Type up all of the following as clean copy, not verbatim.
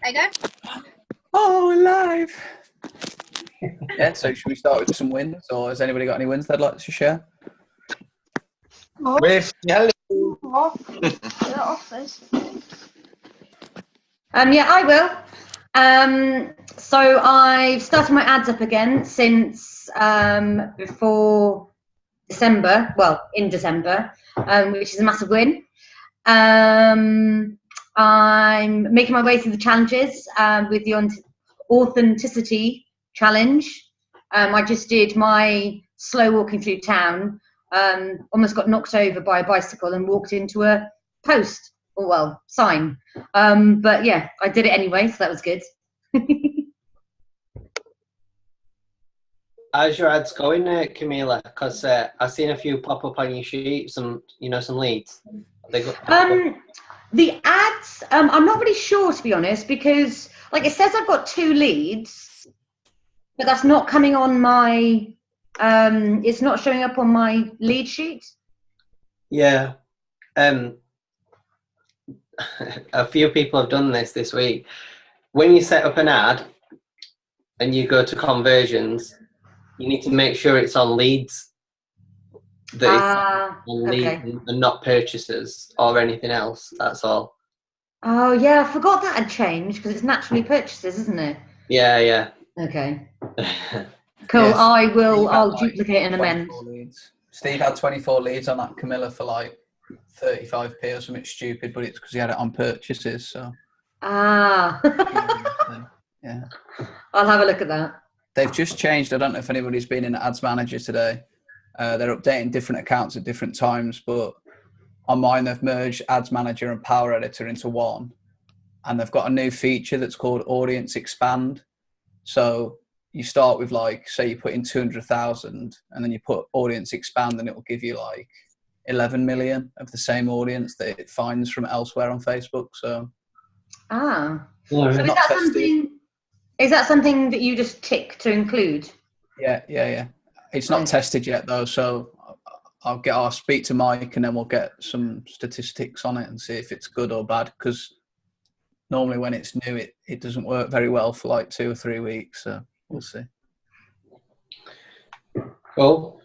There you go. Oh, we're live. Yeah, so should we start with some wins, or has anybody got any wins they'd like to share? With yellow. Yeah, I will. So I've started my ads up again since before December. Well, in December, which is a massive win. I'm making my way through the challenges with the authenticity challenge. I just did my slow walking through town. Almost got knocked over by a bicycle and walked into a post, or well, sign. But yeah, I did it anyway, so that was good. How's your ads going, Camila? Because I've seen a few pop up on your sheet, some leads. The ads, I'm not really sure, to be honest, because like it says I've got 2 leads, but that's not coming on my, it's not showing up on my lead sheet. Yeah. A few people have done this week. When you set up an ad and you go to conversions, you need to make sure it's on leads. That it's on leads and not purchases or anything else. That's all. Oh yeah, I forgot that had changed because it's naturally purchases, isn't it? Yeah. Okay. Cool. Yes. I'll duplicate and amend. Leads. Steve had 24 leads on that Camilla for like 35p or something stupid, but it's because he had it on purchases. So. Yeah. I'll have a look at that. They've just changed. I don't know if anybody's been in Ads Manager today. They're updating different accounts at different times, but on mine they've merged Ads Manager and Power Editor into one, and they've got a new feature that's called Audience Expand. So you start with, like, say you put in 200,000 and then you put Audience Expand and it will give you like 11 million of the same audience that it finds from elsewhere on Facebook. So so is that something that you just tick to include? Yeah. It's not tested yet though, so I'll speak to Mike and then we'll get some statistics on it and see if it's good or bad, because normally when it's new it doesn't work very well for like 2 or 3 weeks, so we'll see. Cool.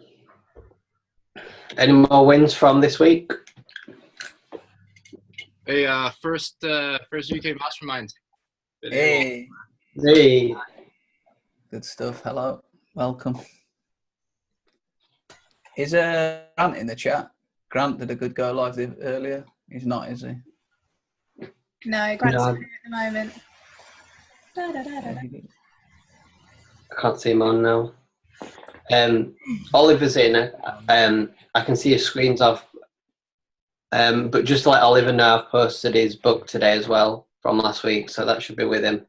Any more wins from this week? Hey, first UK Mastermind. Hey. Good stuff. Hello. Welcome. Is Grant in the chat? Grant did a good go live earlier. He's not, is he? No, Grant's not at the moment. I can't see him on now. Oliver's in. I can see his screen's off. But just to let Oliver know, I've posted his book today as well from last week, so that should be with him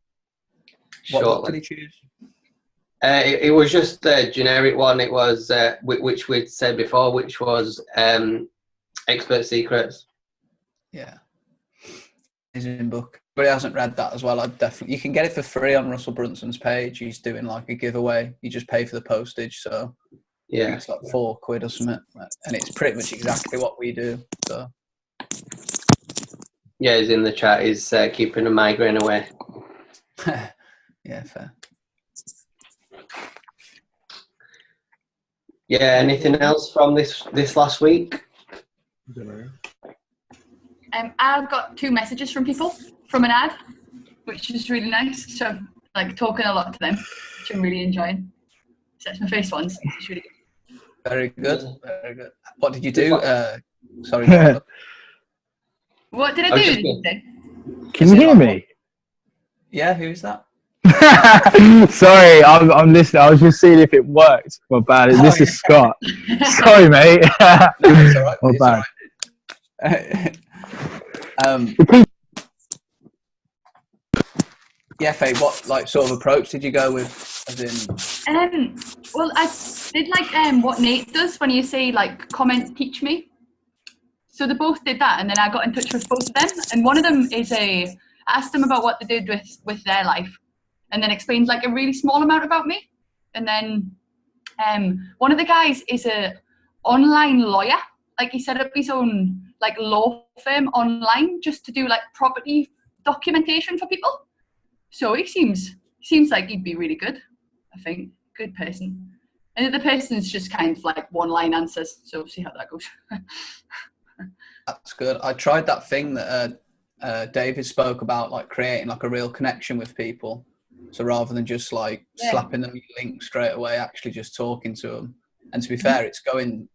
shortly. What book did he choose? It was just a generic one. It was which we'd said before, which was Expert Secrets. Yeah, amazing book. But he hasn't read that as well. You can get it for free on Russell Brunson's page. He's doing like a giveaway. You just pay for the postage, so yeah, it's like £4 or something, and it's pretty much exactly what we do. So yeah, he's in the chat. He's keeping a migraine away. Yeah, fair. Yeah, anything else from this last week? I've got 2 messages from people from an ad, which is really nice. So I'm like talking a lot to them, which I'm really enjoying. So that's my first ones. It's really good. Very good. Very good. What did you do? Sorry. What did I do? Did you say? Can you hear me? Yeah, who's that? Sorry, I'm listening. I was just seeing if it worked. My bad. This is Scott. Sorry, mate. No, it's all right. My bad. Yeah, Faye, what like sort of approach did you go with? As in, well, I did like what Nate does when you say like comments teach me. So they both did that, and then I got in touch with both of them. And one of them is I asked them about what they did with their life, and then explained like a really small amount about me. And then one of the guys is a online lawyer. Like he set up his own like law firm online just to do like property documentation for people. So he seems like he'd be really good. I think good person. And the person's just kind of like one-line answers. So we'll see how that goes. That's good. I tried that thing that David spoke about, like creating like a real connection with people. So rather than just like slapping them a link straight away, actually just talking to them. And to be fair, it's going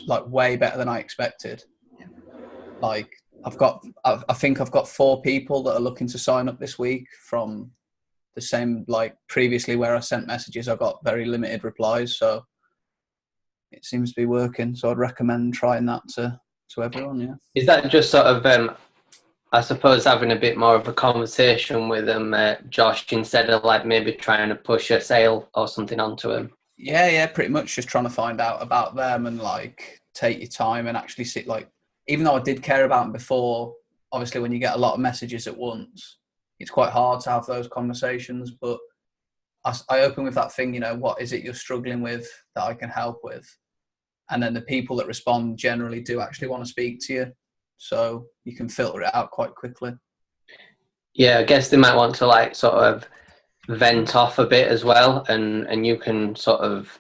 like way better than I expected. Like I think I've got 4 people that are looking to sign up this week from the same, like previously where I sent messages, I got very limited replies. So it seems to be working. So I'd recommend trying that to everyone. Yeah. Is that just sort of, I suppose, having a bit more of a conversation with them, Josh, instead of like maybe trying to push a sale or something onto them? Yeah, pretty much just trying to find out about them and like take your time and actually sit, like, even though I did care about them before, obviously when you get a lot of messages at once, it's quite hard to have those conversations. But I open with that thing, you know, what is it you're struggling with that I can help with? And then the people that respond generally do actually want to speak to you. So you can filter it out quite quickly. Yeah, I guess they might want to like sort of vent off a bit as well, and you can sort of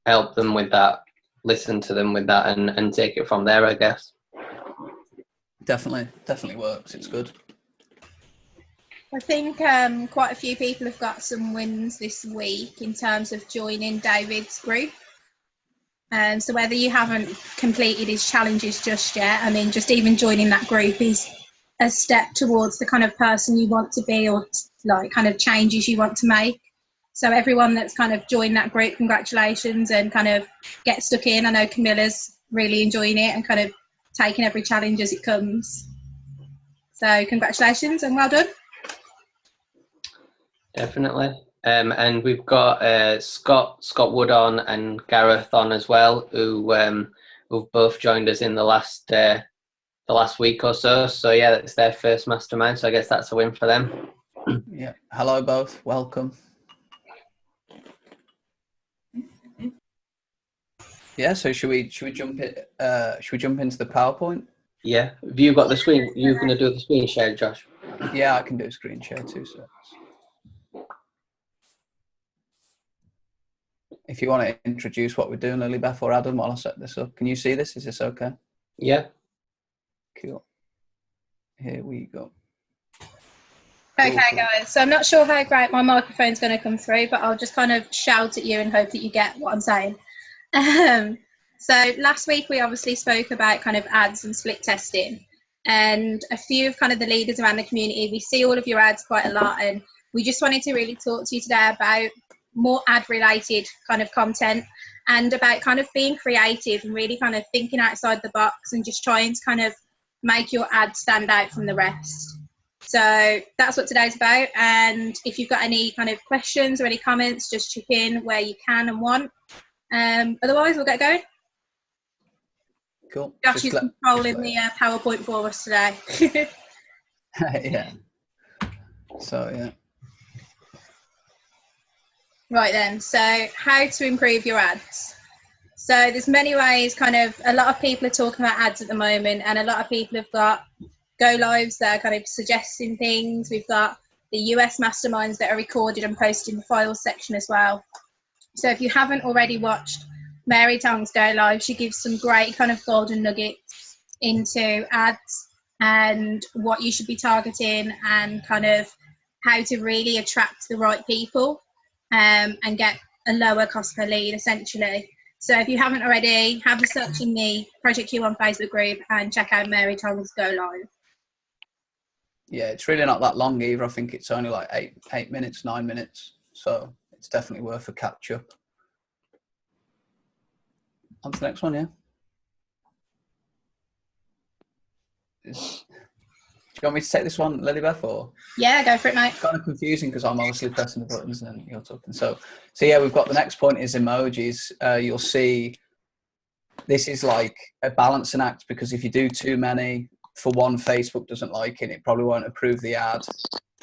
help them with that, listen to them with that, and take it from there, I guess. Definitely works. It's good. I think quite a few people have got some wins this week in terms of joining David's group. And so whether you haven't completed his challenges just yet, I mean, just even joining that group is a step towards the kind of person you want to be, or like kind of changes you want to make. So everyone that's kind of joined that group, congratulations, and kind of get stuck in. I know Camilla's really enjoying it and kind of taking every challenge as it comes. So congratulations and well done. Definitely. And we've got Scott Wood on and Gareth on as well, who've both joined us in the last week or so. So yeah, it's their first mastermind. So I guess that's a win for them. Yeah. Hello both. Welcome. Yeah. So should we jump into the PowerPoint? Yeah. Have you got the screen? You're going to do the screen share, Josh? Yeah, I can do a screen share too. So if you want to introduce what we're doing, Lilybeth or Adam, while I set this up, can you see this? Is this okay? Yeah. Cool. Here we go. Okay, guys. So I'm not sure how great my microphone's going to come through, but I'll just kind of shout at you and hope that you get what I'm saying. So last week we obviously spoke about kind of ads and split testing, and a few of kind of the leaders around the community. We see all of your ads quite a lot, and we just wanted to really talk to you today about more ad related kind of content and about kind of being creative and really kind of thinking outside the box and just trying to kind of make your ad stand out from the rest. So that's what today's about. And if you've got any kind of questions or any comments, just chip in where you can and want. Otherwise, we'll get going. Cool. Josh is controlling the PowerPoint for us today. Yeah. So, yeah. Right then, so how to improve your ads. So there's many ways, kind of, a lot of people are talking about ads at the moment, and a lot of people have got go lives that are kind of suggesting things. We've got the US masterminds that are recorded and posted in the files section as well. So if you haven't already watched Mary Tong's go live, she gives some great kind of golden nuggets into ads and what you should be targeting and kind of how to really attract the right people and get a lower cost per lead essentially. So if you haven't already, have a search in the Project Q1 Facebook group and check out Mary Tong's go live. Yeah, it's really not that long either. I think it's only like 8 minutes, 9 minutes. So it's definitely worth a catch up. On to the next one, yeah. Do you want me to take this one, Lilybeth, or? Yeah, go for it, mate. It's kind of confusing because I'm obviously pressing the buttons and you're talking. So yeah, we've got the next point is emojis. You'll see this is like a balancing act, because if you do too many, for one, Facebook doesn't like it probably won't approve the ad,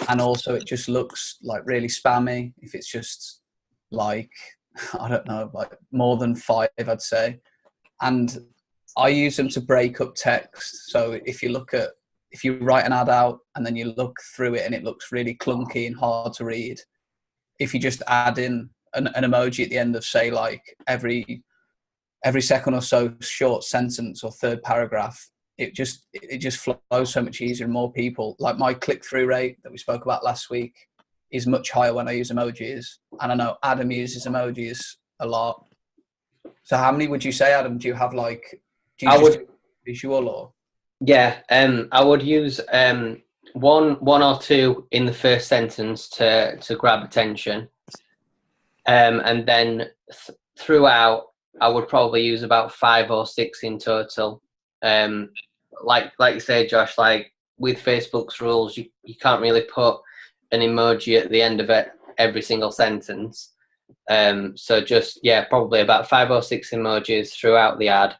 and also it just looks like really spammy if it's just like, I don't know, like more than 5, I'd say. And I use them to break up text. So if you look at if you write an ad out and then you look through it and it looks really clunky and hard to read, if you just add in an emoji at the end of, say, like every second or so short sentence or third paragraph, it just flows so much easier. And more people, like my click-through rate that we spoke about last week, is much higher when I use emojis. And I know Adam uses emojis a lot. So how many would you say, Adam? Do you have like, do you just do visual or? Yeah, I would use one or two in the first sentence to grab attention, and then throughout I would probably use about 5 or 6 in total. Like you say, Josh, like with Facebook's rules, you can't really put an emoji at the end of it every single sentence. So just, probably about 5 or 6 emojis throughout the ad.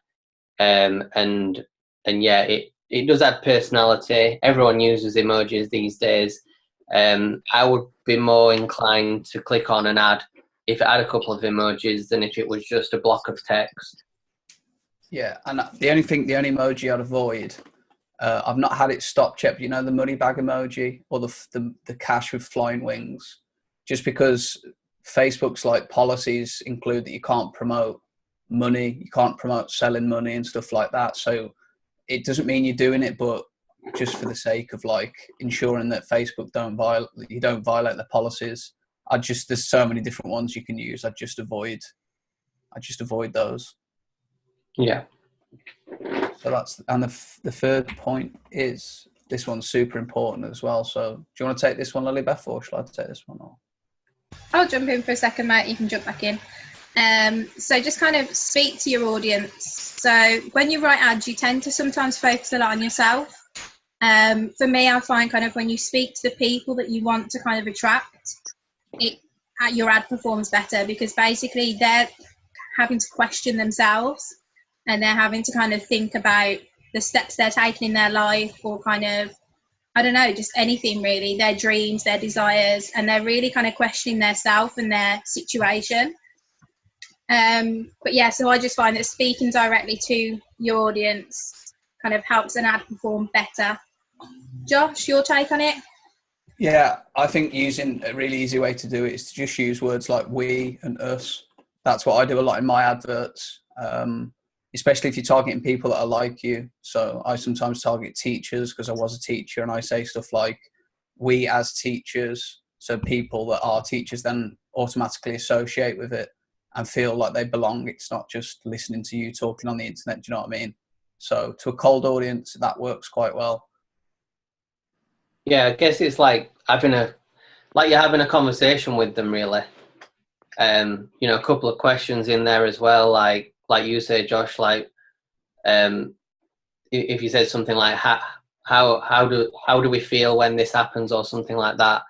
And yeah, it does add personality. Everyone uses emojis these days. I would be more inclined to click on an ad if it had a couple of emojis than if it was just a block of text. Yeah, and the only emoji I'd avoid, I've not had it stopped yet, but you know, the money bag emoji or the cash with flying wings, just because Facebook's like policies include that you can't promote money, you can't promote selling money and stuff like that. So it doesn't mean you're doing it, but just for the sake of like ensuring that Facebook you don't violate the policies. There's so many different ones you can use. I just avoid those. Yeah. So the third point is, this one's super important as well. So do you want to take this one, Lilybeth, or shall I take this one? Or? I'll jump in for a second, mate. You can jump back in. So just kind of speak to your audience. So when you write ads, you tend to sometimes focus a lot on yourself. For me, I find kind of when you speak to the people that you want to kind of attract, your ad performs better, because basically they're having to question themselves and they're having to kind of think about the steps they're taking in their life, or kind of, I don't know, just anything really, their dreams, their desires, and they're really kind of questioning their self and their situation. But yeah, so I just find that speaking directly to your audience kind of helps an ad perform better. Josh, your take on it? Yeah, I think using a really easy way to do it is to just use words like we and us. That's what I do a lot in my adverts, especially if you're targeting people that are like you. So I sometimes target teachers because I was a teacher, and I say stuff like we as teachers. So people that are teachers then automatically associate with it and feel like they belong. It's not just listening to you talking on the internet. Do you know what I mean? So to a cold audience, that works quite well. Yeah, I guess it's like you're having a conversation with them, really. You know, a couple of questions in there as well, like you say, Josh, like if you said something like how do we feel when this happens, or something like that.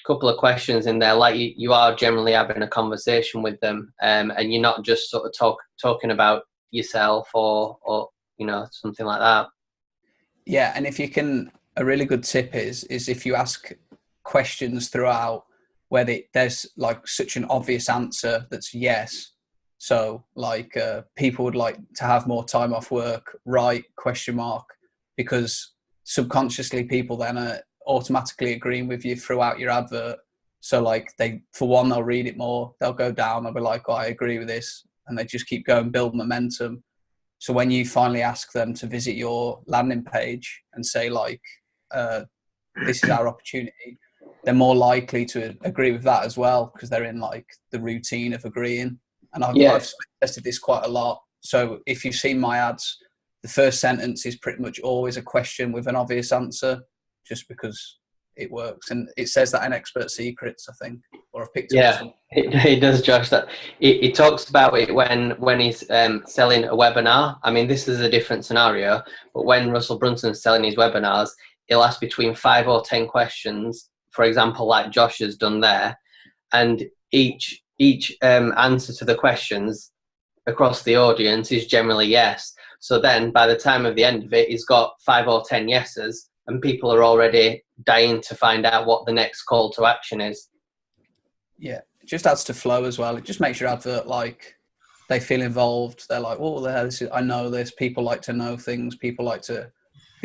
Couple of questions in there, like you are generally having a conversation with them, and you're not just sort of talking about yourself or you know, something like that. Yeah, and if you can, a really good tip is if you ask questions throughout where there's like such an obvious answer that's yes. So like people would like to have more time off work, right? ? Because subconsciously people then are automatically agreeing with you throughout your advert. So like they'll read it more, they'll go down, they'll be like, oh, I agree with this, and they just keep going, build momentum. So when you finally ask them to visit your landing page and say like, this is our opportunity, they're more likely to agree with that as well, because they're in like the routine of agreeing. And I've tested this quite a lot. So if you've seen my ads, the first sentence is pretty much always a question with an obvious answer, just because it works. And it says that in Expert Secrets, I think, or I've picked up some. It does, Josh. That it talks about it when he's selling a webinar. I mean, this is a different scenario, but when Russell Brunson's selling his webinars, he'll ask between 5 or 10 questions, for example, like Josh has done there, and each answer to the questions across the audience is generally yes. So then by the time of the end of it, he's got 5 or 10 yeses, and people are already dying to find out what the next call to action is. Yeah, it just adds to flow as well. It just makes your advert like they feel involved. They're like, oh, I know this. People like to know things. People like to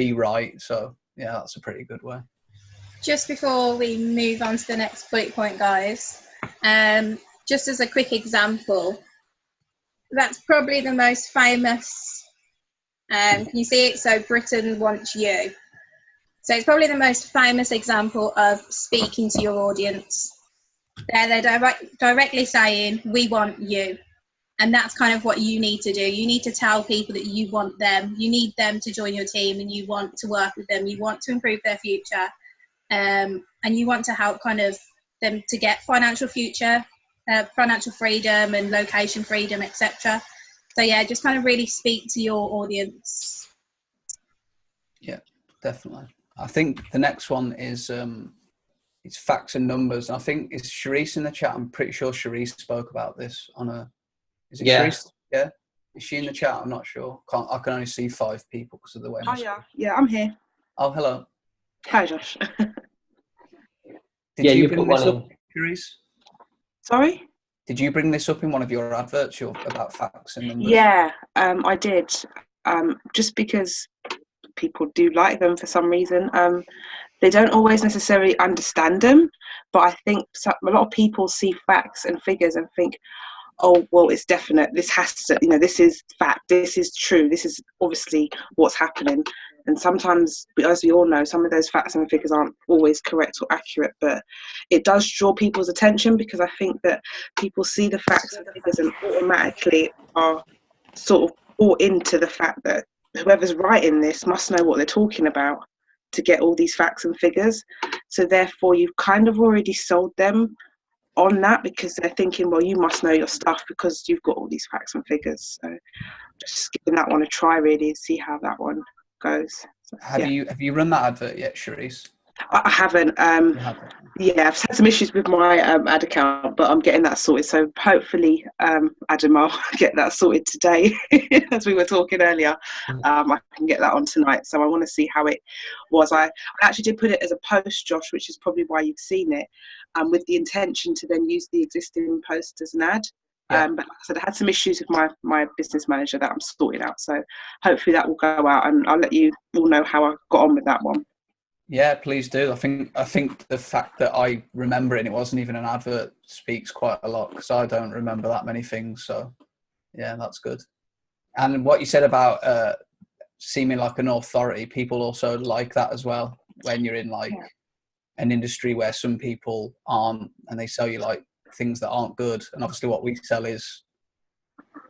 be right. So yeah, that's a pretty good way. Just before we move on to the next bullet point, guys, just as a quick example, that's probably the most famous. Can you see it? So Britain wants you. So it's probably the most famous example of speaking to your audience. They're directly saying, we want you. And that's kind of what you need to do. You need to tell people that you want them. You need them to join your team and you want to work with them. You want to improve their future. And you want to help kind of them to get financial future, financial freedom and location freedom, etc. So yeah, just kind of really speak to your audience. Yeah, definitely. I think the next one is it's facts and numbers. And I think is Sharice in the chat. I'm pretty sure Sharice spoke about this on a. Is it Sharice? Yeah. Is she in the chat? I'm not sure. I can only see 5 people because of the way. Oh yeah, yeah, I'm here. Oh, hello. Hi, Josh. Did you bring this up, Sharice? Sorry? Did you bring this up in one of your adverts about facts and numbers? Yeah, I did. Just because people do like them for some reason. They don't always necessarily understand them, but I think a lot of people see facts and figures and think, oh, well, it's definite. This has to, this is fact. This is true. This is obviously what's happening. And sometimes, as we all know, some of those facts and figures aren't always correct or accurate, but it does draw people's attention because I think that people see the facts and figures and automatically are sort of bought into the fact that whoever's writing this must know what they're talking about to get all these facts and figures. So therefore, you've kind of already sold them on that because they're thinking, well, you must know your stuff because you've got all these facts and figures. So just giving that one a try really and see how that one goes. So, have you run that advert yet, Sharice? I haven't. Yeah, I've had some issues with my ad account, but I'm getting that sorted. So hopefully, Adam, I'll get that sorted today. As we were talking earlier, I can get that on tonight. So I want to see how it was. I actually did put it as a post, Josh, which is probably why you've seen it, with the intention to then use the existing post as an ad. Yeah. But like I said, I had some issues with my business manager that I'm sorting out. So hopefully that will go out, and I'll let you all know how I got on with that one. Yeah, please do. I think the fact that I remember it and it wasn't even an advert speaks quite a lot because I don't remember that many things. So, yeah, that's good. And what you said about seeming like an authority, people also like that as well when you're in like an industry where some people aren't and they sell you like things that aren't good. And obviously what we sell is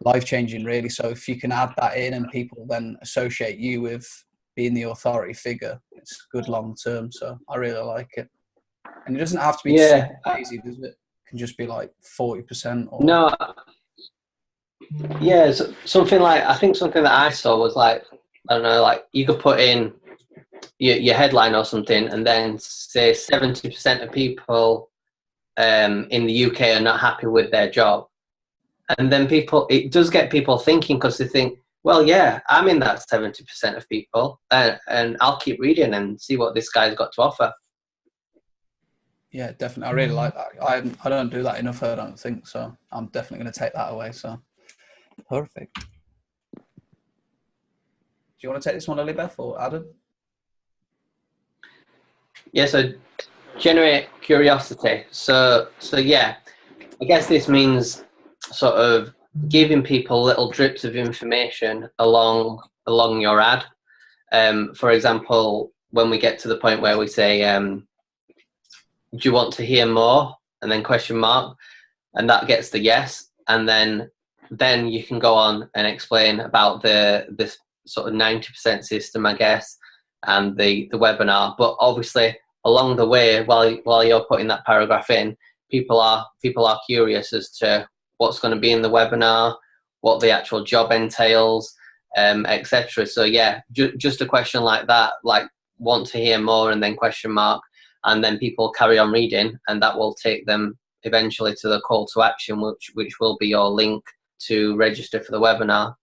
life-changing really. So if you can add that in and people then associate you with being the authority figure, it's good long term. So I really like it. And it doesn't have to be super crazy, does it? It can just be like 40% or no. Yeah, something like, I think something that I saw was like, I don't know, like you could put in your headline or something and then say 70% of people in the UK are not happy with their job. And then it does get people thinking because they think, well, yeah, I'm in that 70% of people, and I'll keep reading and see what this guy's got to offer. Yeah, definitely. I really like that. I don't do that enough, I don't think, so I'm definitely going to take that away. So, perfect. Do you want to take this one, Lilybeth or Adam? Yeah, so generate curiosity. So yeah, I guess this means sort of giving people little drips of information along your ad. For example, when we get to the point where we say, do you want to hear more? And then question mark, and that gets the yes. And then you can go on and explain about this sort of 90% system, I guess, and the webinar. But obviously along the way, while you're putting that paragraph in, people are curious as to what's going to be in the webinar, what the actual job entails, etc. So yeah, just a question like that, like want to hear more and then question mark, and then people carry on reading, and that will take them eventually to the call to action, which will be your link to register for the webinar.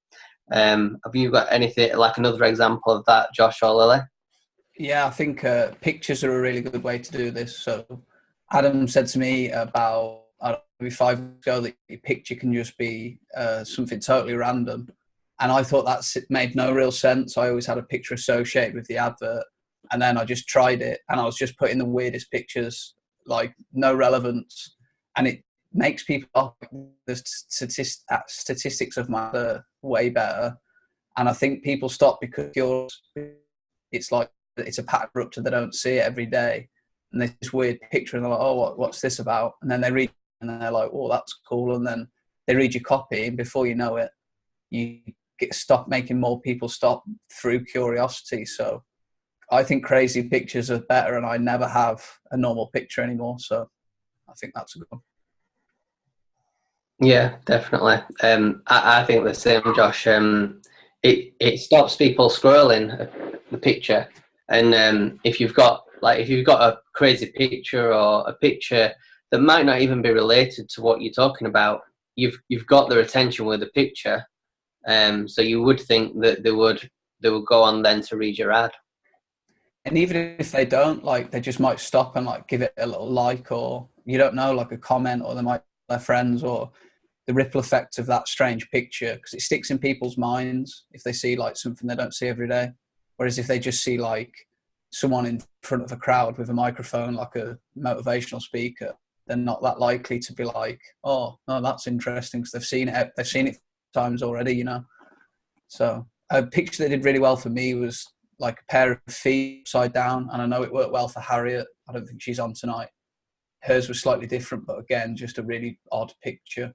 Have you got anything, like another example of that, Josh or Lily? Yeah, I think pictures are a really good way to do this. So Adam said to me about maybe 5 years ago that your picture can just be something totally random. And I thought that made no real sense. I always had a picture associated with the advert. And then I just tried it, and I was just putting the weirdest pictures, like no relevance. And it makes people, the statistics of my are way better. And I think people stop because it's like, it's a pattern rupture. They don't see it every day. And there's this weird picture, and they're like, oh, what's this about? And then they read, and they're like, oh, that's cool. And then they read your copy, and before you know it, you stop making more people stop through curiosity. So I think crazy pictures are better, and I never have a normal picture anymore. So I think that's a good one. Yeah, definitely. I think the same, Josh. It stops people scrolling the picture, and if you've got a crazy picture or a picture that might not even be related to what you're talking about, you've got their attention with the picture. So you would think that they would go on then to read your ad. And even if they don't, like, they just might stop and like give it a little like, or you don't know, like a comment, or they might their friends, or the ripple effect of that strange picture, because it sticks in people's minds if they see like something they don't see every day. Whereas if they just see like someone in front of a crowd with a microphone, like a motivational speaker, they're not that likely to be like, oh, no, that's interesting, because they've seen it times already, you know. So a picture that did really well for me was like a pair of feet upside down, and I know it worked well for Harriet. I don't think she's on tonight. Hers was slightly different, but again, just a really odd picture.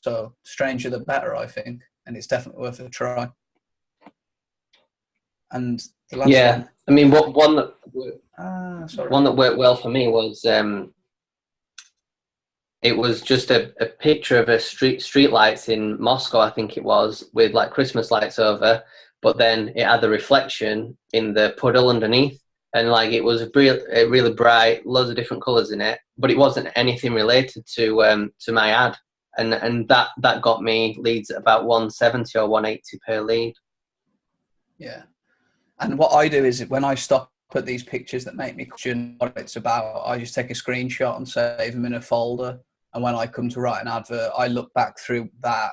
So stranger the better, I think, and it's definitely worth a try. And the last one, I mean, one that worked well for me was it was just a picture of a street lights in Moscow, I think it was, with like Christmas lights over, but then it had the reflection in the puddle underneath, and like it was really bright, loads of different colours in it, but it wasn't anything related to my ad, and that got me leads at about 170 or 180 per lead. Yeah. And what I do is when I stop at these pictures that make me question what it's about, I just take a screenshot and save them in a folder. And when I come to write an advert, I look back through that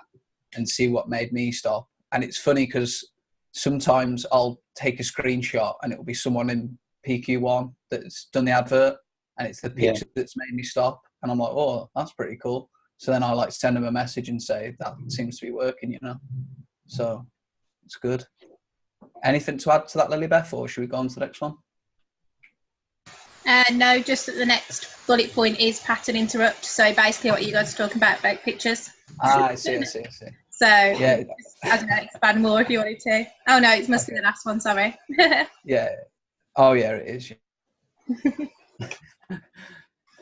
and see what made me stop. And it's funny because sometimes I'll take a screenshot and it will be someone in PQ1 that's done the advert, and it's the picture that's made me stop. And I'm like, oh, that's pretty cool. So then I like send them a message and say, that seems to be working, you know. So it's good. Anything to add to that, Lilybeth, or should we go on to the next one? No, just that the next bullet point is pattern interrupt. So basically what you guys are talking about pictures. I see. So yeah. I don't know, expand more if you wanted to. Oh no, it must be the last one, sorry. Yeah. Oh yeah, it is.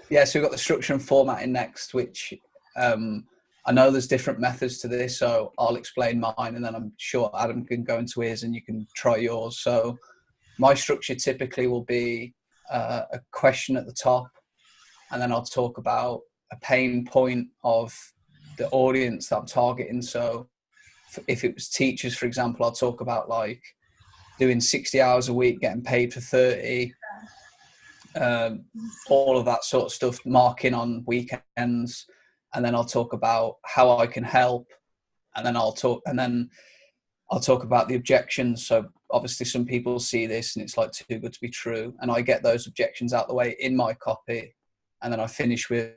Yeah, so we've got the structure and formatting next, which I know there's different methods to this, so I'll explain mine, and then I'm sure Adam can go into his and you can try yours. So my structure typically will be a question at the top, and then I'll talk about a pain point of the audience that I'm targeting. So if it was teachers, for example, I'll talk about like doing 60 hours a week, getting paid for 30, all of that sort of stuff, marking on weekends. And then I'll talk about how I can help, and then I'll talk about the objections. So obviously some people see this and it's like too good to be true, and I get those objections out the way in my copy, and then I finish with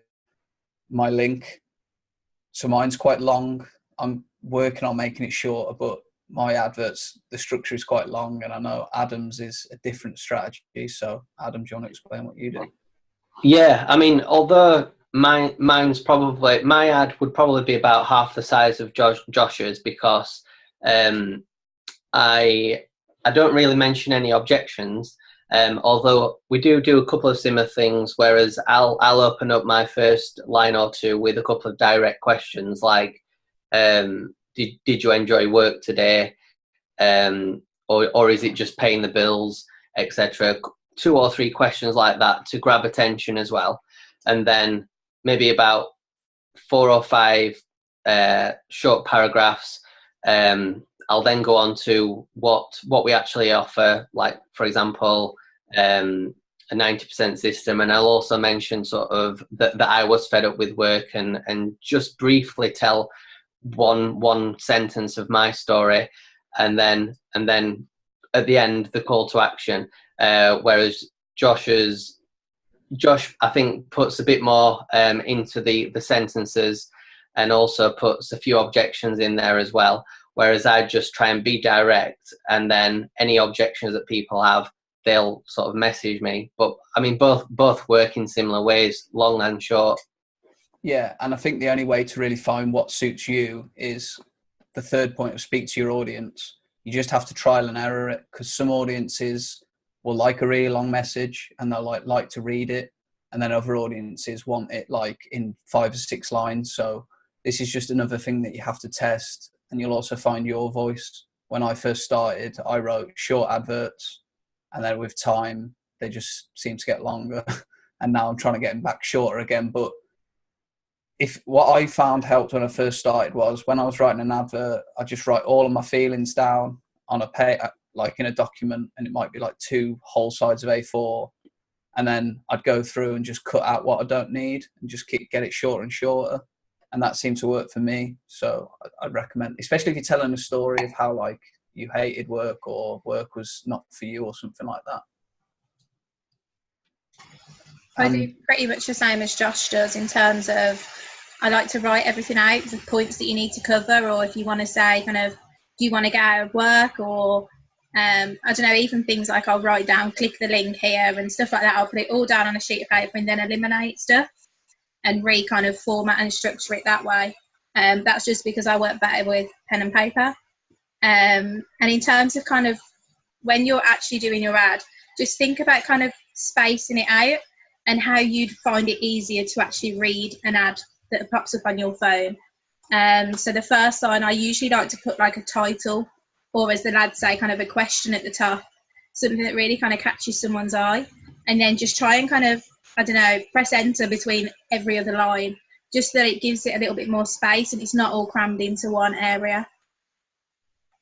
my link. So mine's quite long. I'm working on making it shorter, but my adverts, the structure is quite long, and I know Adam's is a different strategy. So Adam, do you want to explain what you do? Yeah, I mean, although mine's probably, my ad would probably be about half the size of Josh's, because I don't really mention any objections, although we do a couple of similar things, whereas I'll open up my first line or two with a couple of direct questions like, did you enjoy work today, or is it just paying the bills, etc. 2 or 3 questions like that to grab attention as well, and then maybe about 4 or 5 short paragraphs. I'll then go on to what we actually offer, like for example, a 90% system, and I'll also mention sort of that I was fed up with work, and just briefly tell one sentence of my story, and then at the end the call to action. Whereas Josh I think puts a bit more into the sentences, and also puts a few objections in there as well. Whereas I just try and be direct, and then any objections that people have, they'll sort of message me. But I mean, both work in similar ways, long and short. Yeah, and I think the only way to really find what suits you is the third point of speak to your audience. You just have to trial and error it, because some audiences will like a really long message and they'll like to read it, and then other audiences want it like in 5 or 6 lines. So this is just another thing that you have to test, and you'll also find your voice. When I first started, I wrote short adverts, and then with time they just seem to get longer and now I'm trying to get them back shorter again. But if what I found helped when I first started was when I was writing an advert, I just write all of my feelings down on a like in a document, and it might be like 2 whole sides of A4, and then I'd go through and just cut out what I don't need and just get it shorter and shorter, and that seemed to work for me. So I'd recommend, especially if you're telling a story of how like you hated work or work was not for you or something like that. I do pretty much the same as Josh does, in terms of I like to write everything out, the points that you need to cover, or if you want to say kind of, do you want to get out of work, or I don't know, even things like I'll write down, click the link here and stuff like that. I'll put it all down on a sheet of paper and then eliminate stuff and kind of format and structure it that way. That's just because I work better with pen and paper. And in terms of kind of when you're actually doing your ad, just think about kind of spacing it out and how you'd find it easier to actually read an ad that pops up on your phone. So the first line, I usually like to put like a title, or as the lads say, kind of a question at the top, something that really kind of catches someone's eye, and then just try and kind of, I don't know, press enter between every other line, just so that it gives it a little bit more space and it's not all crammed into one area.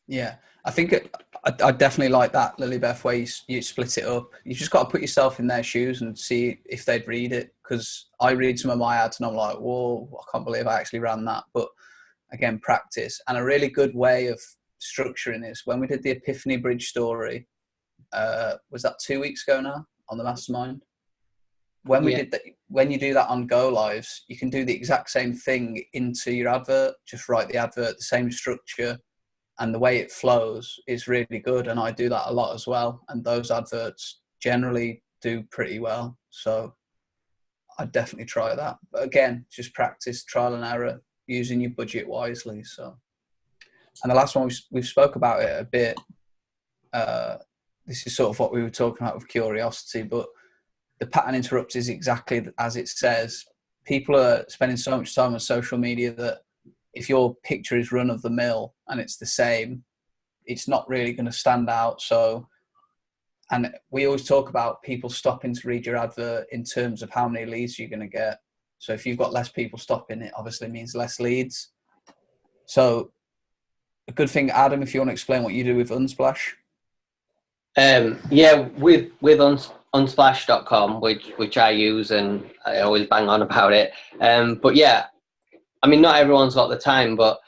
Yeah, I think I definitely like that, Lilybeth, where you split it up. You just got to put yourself in their shoes and see if they'd read it, because I read some of my ads and I'm like, whoa, I can't believe I actually ran that. But again, practice. And a really good way of structuring is when we did the Epiphany Bridge story, was that 2 weeks ago now on the Mastermind? When we did that, when you do that on Go Lives, you can do the exact same thing into your advert. Just write the advert, the same structure, and the way it flows is really good. And I do that a lot as well. And those adverts generally do pretty well. So I'd definitely try that. But again, just practice, trial and error, using your budget wisely. So, and the last one, we've spoke about it a bit. This is sort of what we were talking about with curiosity, but the pattern interrupts is exactly as it says. People are spending so much time on social media that if your picture is run of the mill and it's the same, it's not really going to stand out. So, and we always talk about people stopping to read your advert in terms of how many leads you're going to get. So if you've got less people stopping, it obviously means less leads. So a good thing, Adam, if you want to explain what you do with Unsplash. Yeah, with unsplash.com, which I use and I always bang on about it. But yeah, I mean, not everyone's got the time, but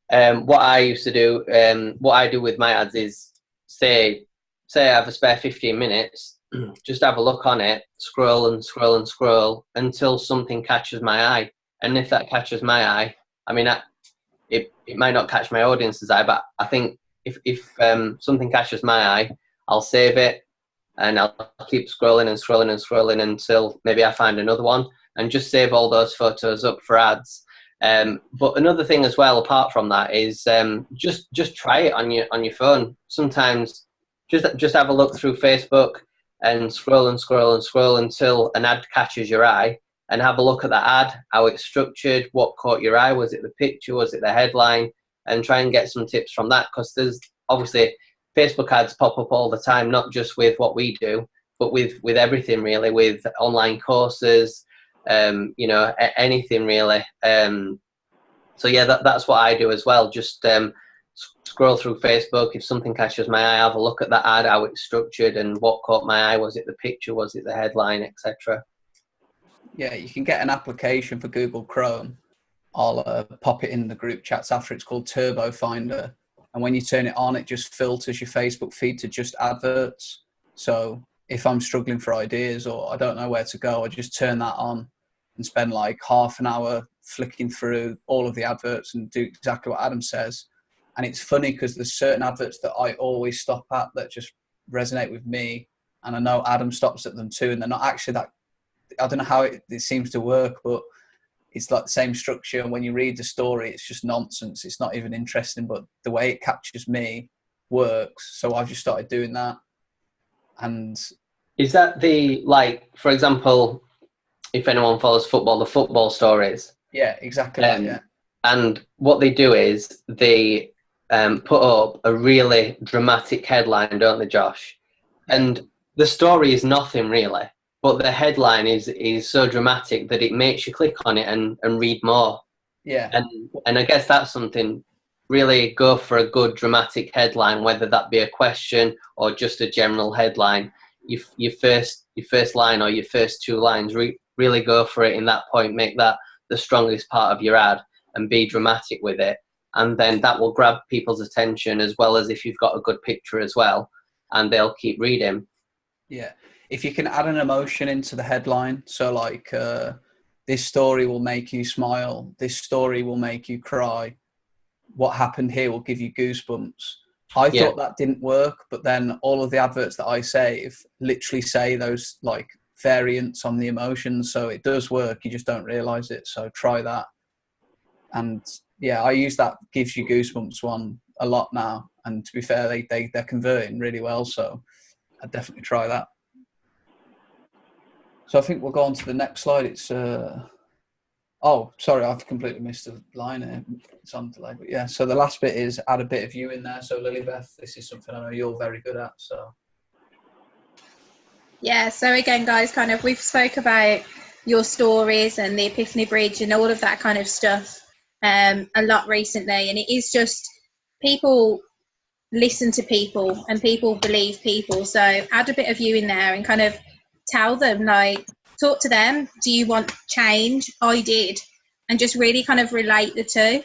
what I used to do, what I do with my ads is say I have a spare 15 minutes, just have a look on it, scroll and scroll and scroll until something catches my eye. And if that catches my eye, I mean, it might not catch my audience's eye, but I think if something catches my eye, I'll save it and I'll keep scrolling and scrolling and scrolling until maybe I find another one, and just save all those photos up for ads. But another thing as well, apart from that, is just try it on your phone. Sometimes just have a look through Facebook and scroll and scroll and scroll until an ad catches your eye, and have a look at that ad, how it's structured, what caught your eye. Was it the picture? Was it the headline? And try and get some tips from that, because there's obviously Facebook ads pop up all the time, not just with what we do, but with everything really, with online courses, you know, anything really. So yeah, that's what I do as well. Just scroll through Facebook. If something catches my eye, have a look at that ad, how it's structured and what caught my eye. Was it the picture? Was it the headline, etc.? Yeah, you can get an application for Google Chrome, I'll pop it in the group chats after. It's called Turbo Finder. And when you turn it on, it just filters your Facebook feed to just adverts. So if I'm struggling for ideas or I don't know where to go, I just turn that on and spend like half an hour flicking through all of the adverts and do exactly what Adam says. And it's funny because there's certain adverts that I always stop at that just resonate with me. And I know Adam stops at them too. And they're not actually that, I don't know how it seems to work, but it's like the same structure. And when you read the story, it's just nonsense. It's not even interesting, but the way it captures me works. So I've just started doing that. And is that the, like, for example, if anyone follows football, the football stories? Yeah, exactly that, yeah. And what they do is they put up a really dramatic headline, don't they, Josh? Yeah. And the story is nothing really, but the headline is so dramatic that it makes you click on it and read more. Yeah. And I guess that's something, really go for a good dramatic headline, whether that be a question or just a general headline. Your first line or your first two lines, really go for it in that point, make that the strongest part of your ad and be dramatic with it. And then that will grab people's attention, as well as if you've got a good picture as well, and they'll keep reading. Yeah. If you can add an emotion into the headline, so like this story will make you smile, this story will make you cry, what happened here will give you goosebumps. I thought that didn't work, but then all of the adverts that I save literally say those like variants on the emotions, so it does work, you just don't realize it. So try that. And yeah, I use that gives you goosebumps one a lot now, and to be fair, they're converting really well, so I'd definitely try that. So I think we'll go on to the next slide. It's oh, sorry, I've completely missed a line here. It's on delay, but yeah. So the last bit is add a bit of you in there. So Lilybeth, this is something I know you're very good at. So yeah. So again, guys, kind of we've spoke about your stories and the Epiphany Bridge and all of that kind of stuff a lot recently, and it is just people listen to people and people believe people. So add a bit of you in there and kind of tell them, like, talk to them. Do you want change? I did. And just really kind of relate the two.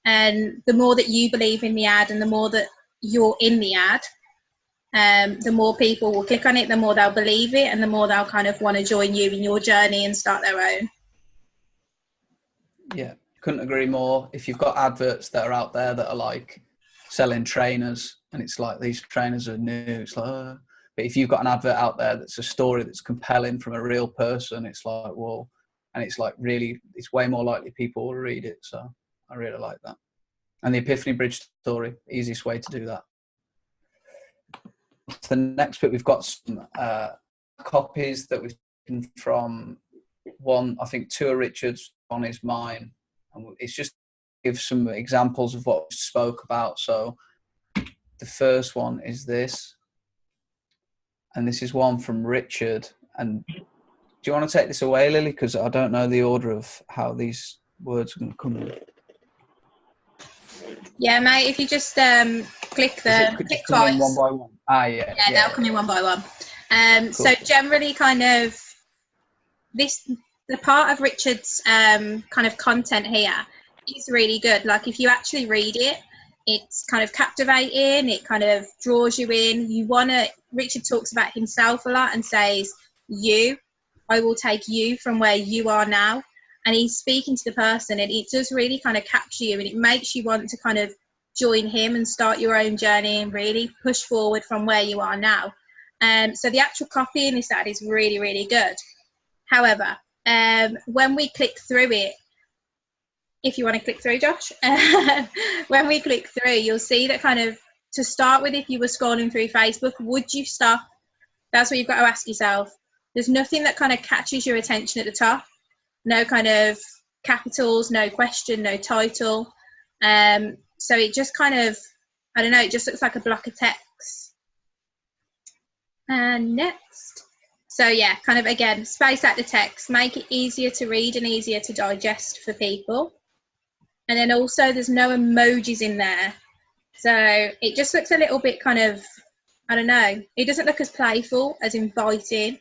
And the more that you believe in the ad and the more that you're in the ad, the more people will click on it, the more they'll believe it, and the more they'll kind of want to join you in your journey and start their own. Yeah, couldn't agree more. If you've got adverts that are out there that are like selling trainers and it's like these trainers are new, it's like, but if you've got an advert out there that's a story that's compelling from a real person, it's like, whoa. And it's like really, it's way more likely people will read it. So I really like that. And the Epiphany Bridge story, easiest way to do that. The next bit, we've got some copies that we've taken from one, I think two are Richard's, one is mine. And it's just to give some examples of what we spoke about. So the first one is this. And this is one from Richard. And do you want to take this away, Lily? Because I don't know the order of how these words are going to come in. Yeah, mate, if you just click click twice. One by one. Yeah, they'll come in one by one. Cool. So generally kind of the part of Richard's kind of content here is really good. Like if you actually read it, it's kind of captivating, it kind of draws you in. Richard talks about himself a lot and says, I will take you from where you are now. And he's speaking to the person, and it does really kind of capture you, and it makes you want to kind of join him and start your own journey and really push forward from where you are now. So the actual copy in this ad is really, really good. However, when we click through it, if you want to click through, Josh, when we click through, you'll see that kind of, to start with, if you were scrolling through Facebook, would you stop? That's what you've got to ask yourself. There's nothing that kind of catches your attention at the top. No kind of capitals, no question, no title. So it just kind of, I don't know, it just looks like a block of text. And next. So yeah, kind of again, space out the text, make it easier to read and easier to digest for people. And then also there's no emojis in there. So it just looks a little bit kind of, I don't know, it doesn't look as playful, as inviting.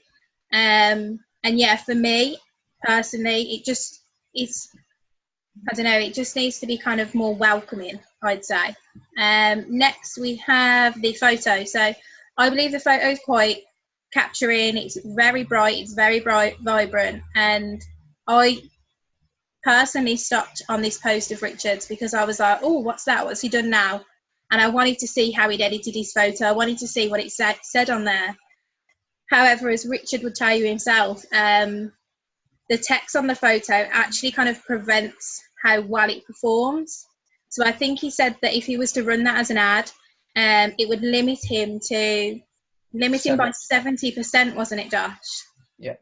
And yeah, for me personally, it's I don't know, it just needs to be kind of more welcoming, I'd say. Next we have the photo. So I believe the photo is quite capturing. It's very bright, it's very bright, vibrant. And I personally stopped on this post of Richard's because I was like, oh, what's that? What's he done now? And I wanted to see how he'd edited his photo. I wanted to see what it said on there. However, as Richard would tell you himself, the text on the photo actually kind of prevents how well it performs. So I think he said that if he was to run that as an ad, it would limit him by 70%, wasn't it, Josh? Yeah.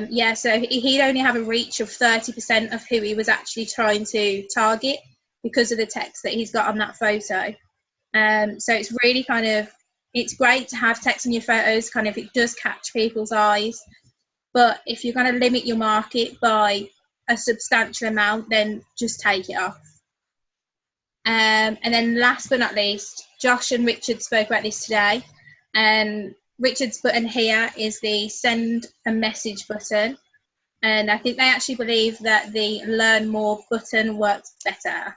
Yeah, so he'd only have a reach of 30% of who he was actually trying to target because of the text that he's got on that photo. So it's really kind of, it's great to have text on your photos, kind of, it does catch people's eyes. But if you're going to limit your market by a substantial amount, then just take it off. And then last but not least, Josh and Richard spoke about this today. Richard's button here is the send a message button. And I think they actually believe that the learn more button works better.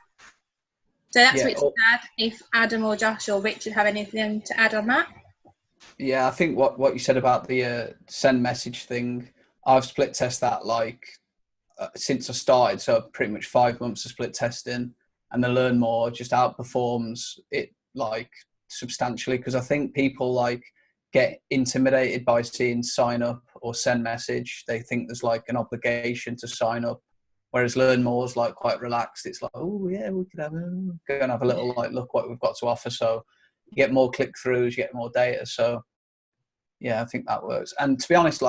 So that's Richard's ad. If Adam or Josh or Richard have anything to add on that. Yeah, I think what you said about the send message thing, I've split test that since I started, so pretty much 5 months of split testing, and the learn more just outperforms it substantially, because I think people get intimidated by seeing sign up or send message. They think there's an obligation to sign up, whereas learn more is quite relaxed. It's oh yeah, we could go and have a little look what we've got to offer. So you get more click throughs, you get more data. So yeah, I think that works. And to be honest,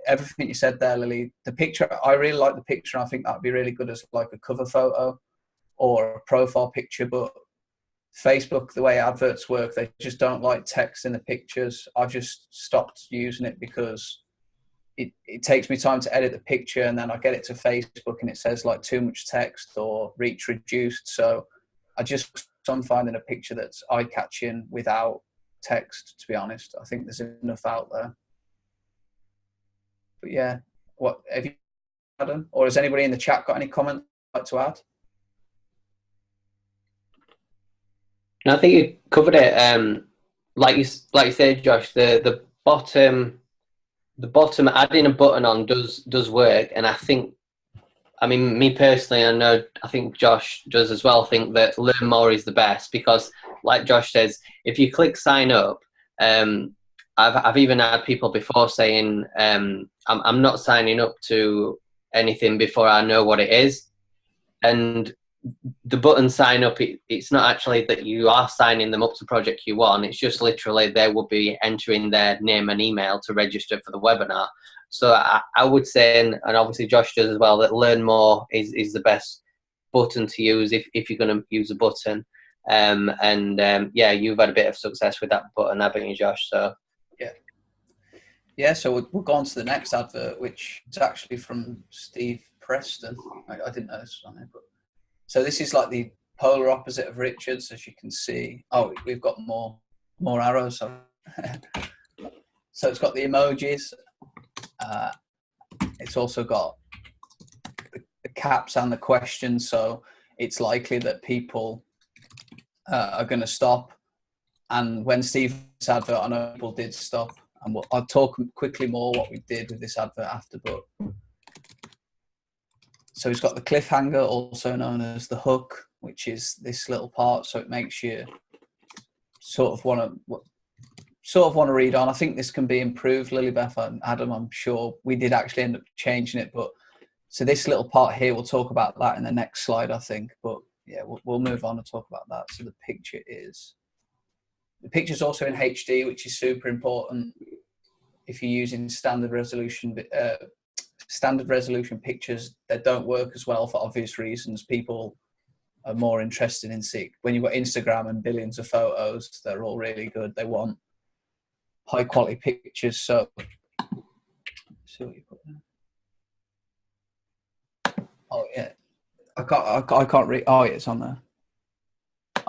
everything you said there, Lily, the picture, I really like the picture. And I think that'd be really good as a cover photo or a profile picture. But Facebook, the way adverts work, they just don't like text in the pictures. I've just stopped using it because it takes me time to edit the picture, and then I get it to Facebook and it says too much text or reach reduced. So I'm finding a picture that's eye-catching without text, to be honest. I think there's enough out there. But yeah, what have you, Adam, or has anybody in the chat got any comment to add? No, I think you covered it. Like you said, Josh, the bottom adding a button on does work, and I mean, me personally, I think Josh does as well, think that learn more is the best, because like Josh says, if you click sign up, I've even had people before saying, I'm not signing up to anything before I know what it is. And the button sign up, it's not actually that you are signing them up to Project Q1. It's just literally they will be entering their name and email to register for the webinar. So I would say, and obviously Josh does as well, that learn more is the best button to use if you're going to use a button. Yeah, you've had a bit of success with that button, haven't you, Josh? So yeah. So we'll go on to the next advert, which is actually from Steve Preston. I didn't know this was on there, but so this is the polar opposite of Richard's, as you can see. Oh, we've got more arrows. So it's got the emojis. It's also got the caps and the questions. So it's likely that people are going to stop. And when Steve's advert, I know people did stop. And I'll talk quickly more what we did with this advert after. But so it's got the cliffhanger, also known as the hook, which is this little part. So it makes you sort of want to read on. I think this can be improved, Lilybeth and Adam. I'm sure we did actually end up changing it. But so this little part here, we'll talk about that in the next slide, I think. But yeah, we'll move on and talk about that. So the picture's also in HD, which is super important if you're using standard resolution pictures. That don't work as well for obvious reasons. People are more interested in when you've got Instagram and billions of photos, they're all really good. They want high quality pictures. So see what you put there. Oh yeah, I can't read. Oh yeah, it's on there.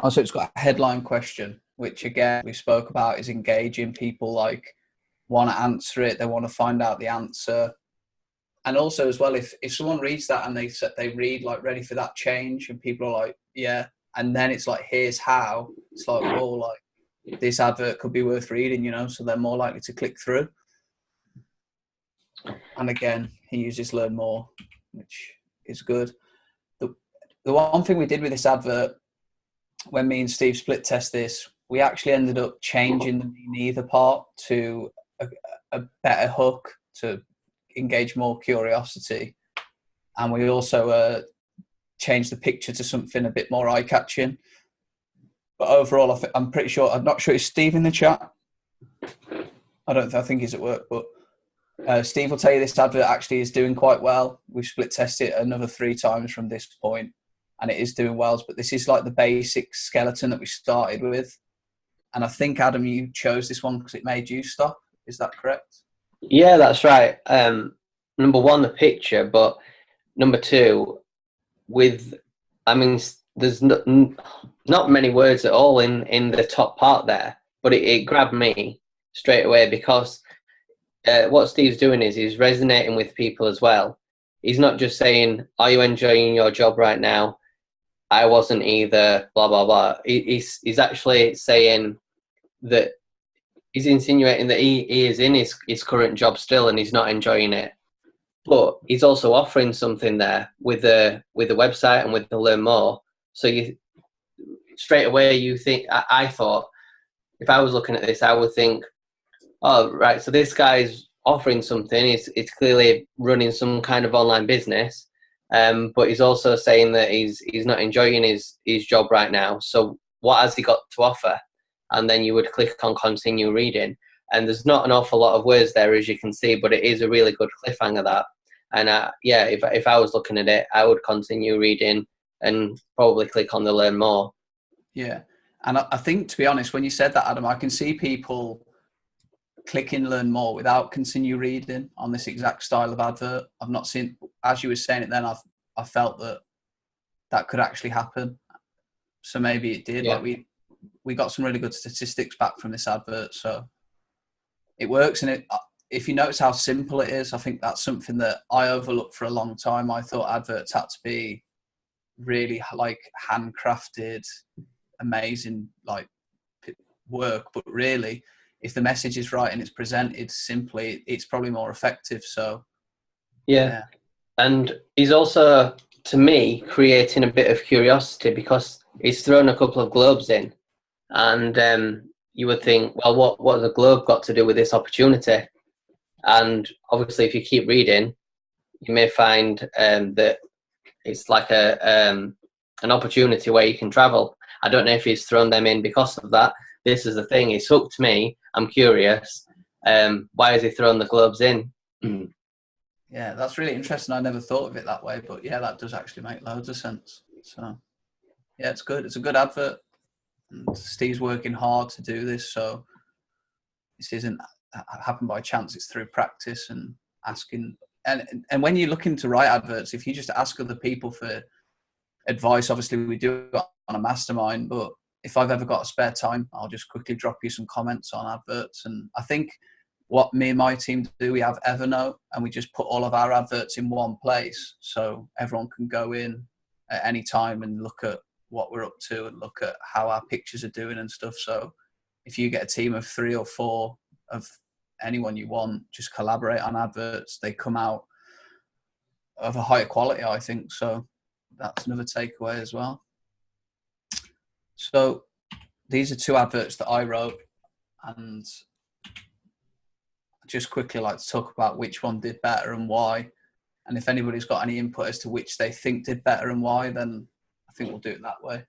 Oh, so it's got a headline question, which again we spoke about is engaging. People want to answer it. They want to find out the answer. And also as well, if someone reads that and they read like ready for that change, and people are like, yeah, and then it's like, here's how, it's like, oh, like this advert could be worth reading, you know, so they're more likely to click through. And again, he uses Learn More, which is good. The one thing we did with this advert, when me and Steve split test this, we actually ended up changing the me neither part to a better hook to engage more curiosity. And we also changed the picture to something a bit more eye-catching. But overall, I'm pretty sure, I'm not sure, is Steve in the chat? I think he's at work, but Steve will tell you this advert actually is doing quite well. We've split tested it another 3 times from this point, and it is doing well. But this is like the basic skeleton that we started with. And I think, Adam, you chose this one because it made you stop. Is that correct? Yeah, that's right. Number one, the picture, but number two, there's not many words at all in the top part there, but it grabbed me straight away because what Steve's doing is he's resonating with people as well. He's not just saying, are you enjoying your job right now? I wasn't either, blah, blah, blah. He's actually saying that he's insinuating that he is in his current job still and he's not enjoying it. But he's also offering something there with the website and with the Learn More. So you straight away you think, I thought, if I was looking at this, I would think, oh, right, so this guy's offering something. It's clearly running some kind of online business, but he's also saying that he's not enjoying his job right now. So what has he got to offer? And then you would click on continue reading. And there's not an awful lot of words there, as you can see, but it is a really good cliffhanger, that. And yeah, if I was looking at it, I would continue reading and probably click on the Learn More. Yeah. And I think, to be honest, when you said that, Adam, I can see people clicking Learn More without continue reading on this exact style of advert. I've not seen, as you were saying it then, I felt that could actually happen. So maybe it did. Yeah. Like we got some really good statistics back from this advert. So it works. And if you notice how simple it is, I think that's something that I overlooked for a long time. I thought adverts had to be really like handcrafted, amazing like work, but really if the message is right and it's presented simply, it's probably more effective. So yeah. And he's also, to me, creating a bit of curiosity because he's thrown a couple of globes in, and you would think, well, what has a globe got to do with this opportunity? And obviously if you keep reading, you may find that it's like an opportunity where you can travel. I don't know if he's thrown them in because of that. This is the thing, it's hooked me. I'm curious. Why has he thrown the globes in? Yeah, that's really interesting. I never thought of it that way, but yeah, that does actually make loads of sense. So yeah, it's good. It's a good advert. And Steve's working hard to do this, so this isn't happen by chance. It's through practice and asking. And when you're looking to write adverts, if you just ask other people for advice, obviously we do it on a mastermind, but if I've ever got a spare time, I'll just quickly drop you some comments on adverts. And I think what me and my team do, we have Evernote, and we just put all of our adverts in one place, so everyone can go in at any time and look at what we're up to and look at how our pictures are doing and stuff. So if you get a team of 3 or 4 of anyone you want, just collaborate on adverts. They come out of a higher quality, I think. So that's another takeaway as well. So these are 2 adverts that I wrote, and I just quickly like to talk about which one did better and why. And if anybody's got any input as to which they think did better and why, then I think we'll do it that way.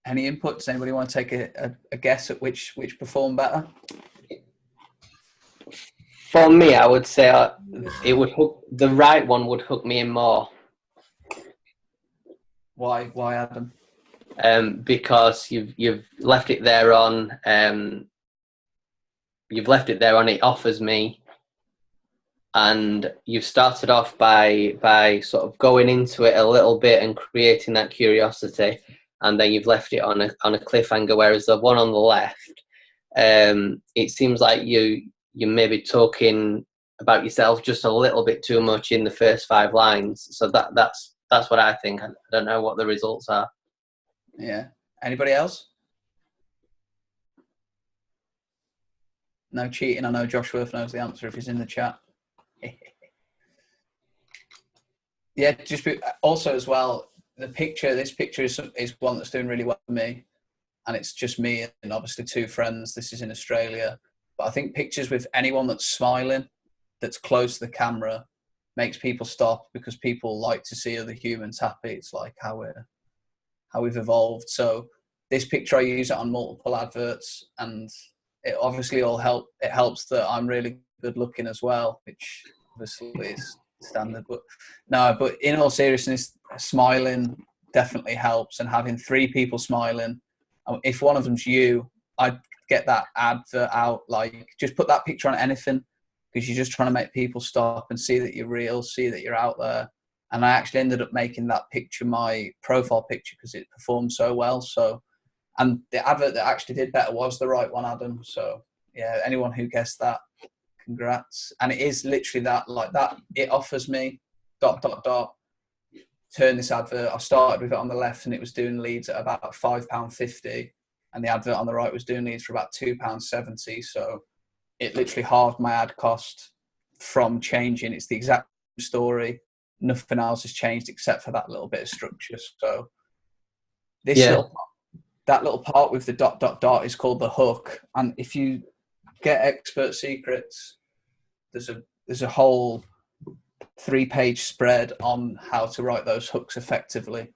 Any input? Does anybody want to take a guess at which performed better? For me, I would say it would hook. The right one would hook me in more. Why, Adam? Because you've left it there on. You've left it there on. It offers me, and you've started off by sort of going into it a little bit and creating that curiosity. and then you've left it on a cliffhanger. Whereas the one on the left, it seems like you're maybe talking about yourself just a little bit too much in the first 5 lines. So that's what I think. I don't know what the results are. Yeah. Anybody else? No cheating. I know Josh Worth knows the answer if he's in the chat. Yeah, also as well, this picture is one that's doing really well for me, and it's just me and obviously 2 friends. This is in Australia, but I think pictures with anyone that's smiling, that's close to the camera, makes people stop, because people like to see other humans happy. It's like how we've evolved. So this picture, I use it on multiple adverts, and it obviously it helps that I'm really good looking as well, which obviously is standard. But in all seriousness, smiling definitely helps, and having 3 people smiling. If one of them's you, I'd get that advert out. Like, just put that picture on anything, because you're just trying to make people stop and see that you're real, see that you're out there. And I actually ended up making that picture my profile picture because it performed so well. So, and the advert that actually did better was the right one, Adam. So yeah, anyone who guessed that, congrats. And it is literally that, like that. It offers me ... turn this advert. I started with it on the left, and it was doing leads at about £5.50, and the advert on the right was doing leads for about £2.70. So it literally halved my ad cost from changing. It's the exact story. Nothing else has changed except for that little bit of structure. So that little part with the ... is called the hook. And if you get Expert Secrets, there's a whole 3-page spread on how to write those hooks effectively.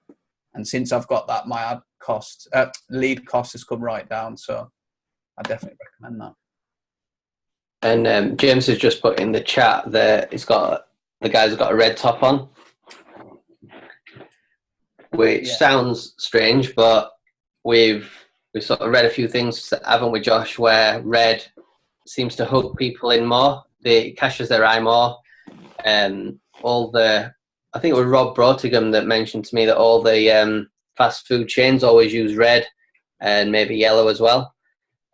And since I've got that, my ad cost, lead cost has come right down. So I definitely recommend that. And James has just put in the chat that the guys have got a red top on, which sounds strange, but we've sort of read a few things, haven't we, Josh, where red seems to hook people in more. It catches their eye more. I think it was Rob Brotigham that mentioned to me that all the fast food chains always use red and maybe yellow as well.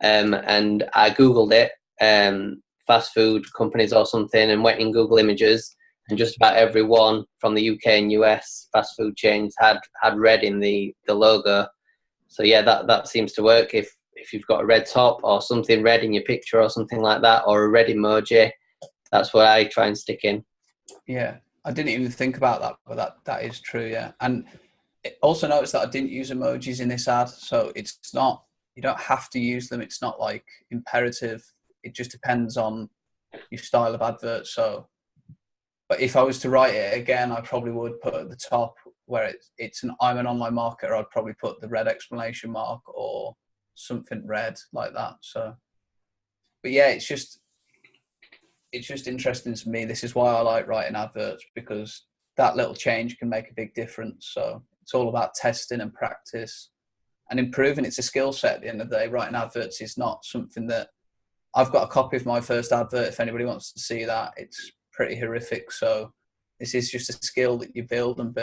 And I Googled it, fast food companies or something, and went in Google Images, and just about every one from the UK and US fast food chains had red in the logo. So yeah, that seems to work. If you've got a red top or something red in your picture or something like that, or a red emoji, that's what I try and stick in. Yeah, I didn't even think about that, but that is true, yeah. And also notice that I didn't use emojis in this ad, so it's not, you don't have to use them. It's not like imperative. It just depends on your style of advert. So, but if I was to write it again, I probably would put at the top where I'm an online marketer, I'd probably put the red exclamation mark or something red like that. So, but yeah, it's just interesting to me. This is why I like writing adverts, because that little change can make a big difference. So it's all about testing and practice and improving. It's a skill set at the end of the day. Writing adverts is not something that I've got a copy of my first advert. If anybody wants to see that, it's pretty horrific. So this is just a skill that you build, and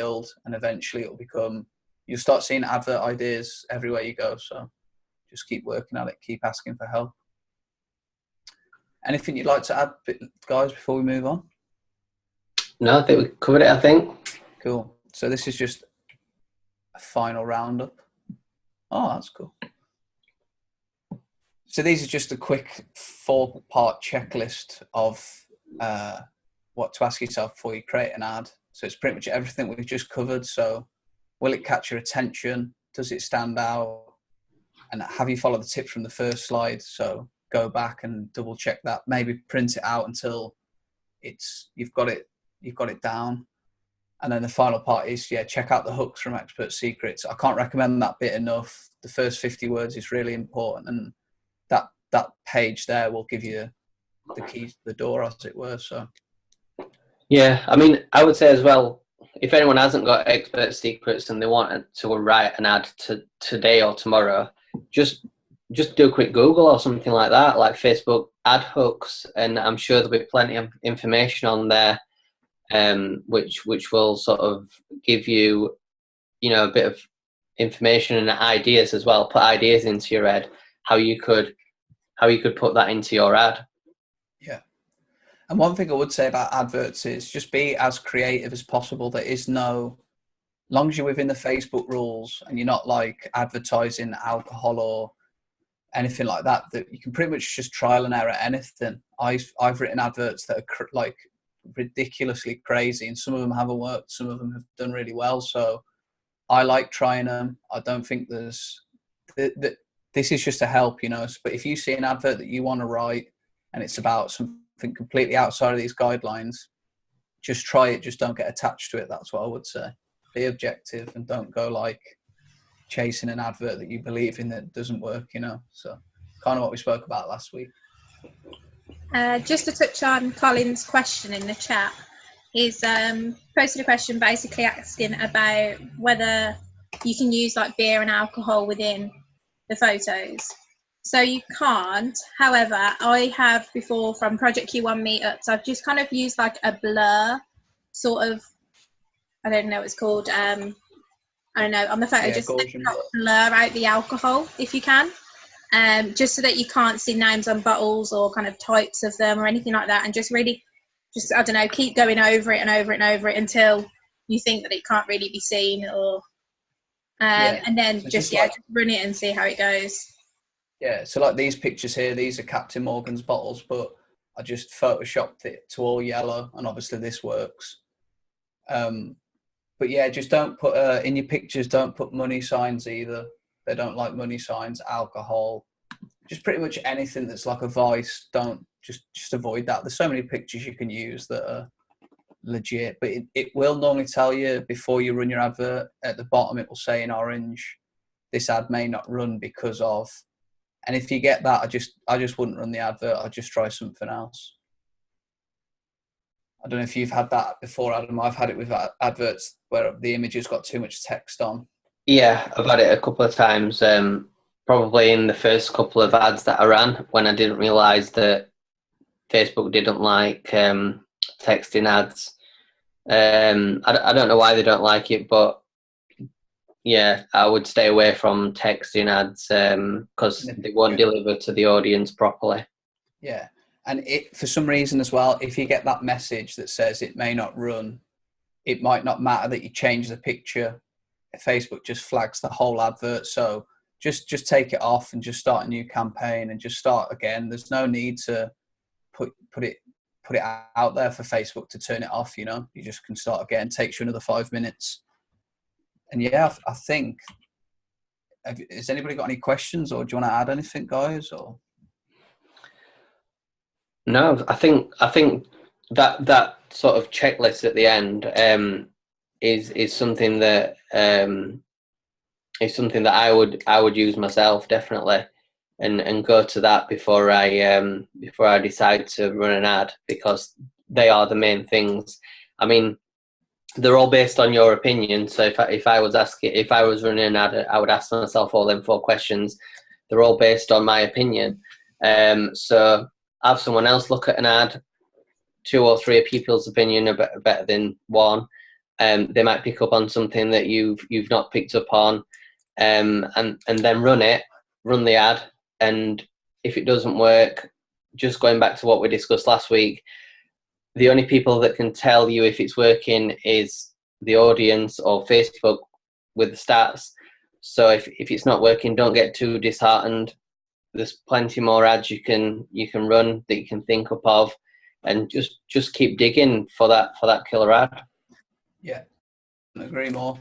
eventually you'll start seeing advert ideas everywhere you go. So just keep working at it, keep asking for help. Anything you'd like to add, guys, before we move on? No, I think we covered it, I think. Cool. So this is just a final roundup. Oh, that's cool. So these are just a quick 4-part checklist of what to ask yourself before you create an ad. So it's pretty much everything we've just covered. So will it catch your attention? Does it stand out? And have you followed the tips from the first slide? So go back and double check that. Maybe print it out until you've got it down. And then the final part is, check out the hooks from Expert Secrets. I can't recommend that bit enough. The first 50 words is really important, and that page there will give you the keys to the door, as it were. So yeah, I mean, I would say as well, if anyone hasn't got Expert Secrets and they want to write an ad today or tomorrow, just do a quick Google or something like that, like Facebook ad hooks, and I'm sure there'll be plenty of information on there, which will sort of give you, a bit of information and ideas as well. Put ideas into your head, how you could put that into your ad. Yeah. And one thing I would say about adverts is just be as creative as possible. There is no, as long as you're within the Facebook rules and you're not like advertising alcohol or anything like that, that you can pretty much just trial and error anything. I've written adverts that are like ridiculously crazy, and some of them haven't worked, some of them have done really well. So I like trying them. I don't think there's this is just to help, you know. But if you see an advert that you want to write and it's about something completely outside of these guidelines, just try it. Just don't get attached to it. That's what I would say. Be objective and don't go like chasing an advert that you believe in that doesn't work, you know. So kind of what we spoke about last week. Just to touch on Colin's question in the chat, he's posted a question basically asking about whether you can use like beer and alcohol within the photos. So you can't. However, I have before from Project Q1 meetups, I've just kind of used like a blur sort of, I don't know what it's called, I don't know, on the photo, just blur out the alcohol if you can, just so that you can't see names on bottles or kind of types of them or anything like that, and just really, just, I don't know, keep going over it and over it and over it until you think that it can't really be seen, or and then so just like, just run it and see how it goes. Yeah, so like these pictures here, these are Captain Morgan's bottles, but I just photoshopped it to all yellow, and obviously this works. But yeah, just don't put in your pictures, don't put money signs either. They don't like money signs, alcohol, just pretty much anything that's like a vice. Don't just avoid that. There's so many pictures you can use that are legit, but it will normally tell you before you run your advert. At the bottom it will say in orange, this ad may not run because of, and if you get that, I just wouldn't run the advert. I'd just try something else. I don't know if you've had that before, Adam. I've had it with adverts where the images got too much text on. Yeah, I've had it a couple of times, probably in the first couple of ads that I ran, when I didn't realise that Facebook didn't like texting ads. I don't know why they don't like it, but yeah, I would stay away from texting ads because they won't deliver to the audience properly. Yeah. And for some reason as well, if you get that message that says it may not run, it might not matter that you change the picture. Facebook just flags the whole advert. So just take it off and just start a new campaign and just start again. There's no need to put it out there for Facebook to turn it off, you know. You just can start again. It takes you another 5 minutes. And yeah, I think, has anybody got any questions, or do you want to add anything, guys? Or no, I think that sort of checklist at the end is something that I would use myself, definitely, and go to that before I decide to run an ad, because they are the main things. I mean, they're all based on your opinion. So if I was running an ad, I would ask myself all them 4 questions. They're all based on my opinion. So have someone else look at an ad. 2 or 3 people's opinion are better than one. They might pick up on something that you've not picked up on, and then run the ad. And if it doesn't work, just going back to what we discussed last week, the only people that can tell you if it's working is the audience or Facebook with the stats. So if it's not working, don't get too disheartened. There's plenty more ads you can run that you can think up of, and just keep digging for that killer ad. Yeah, I agree more.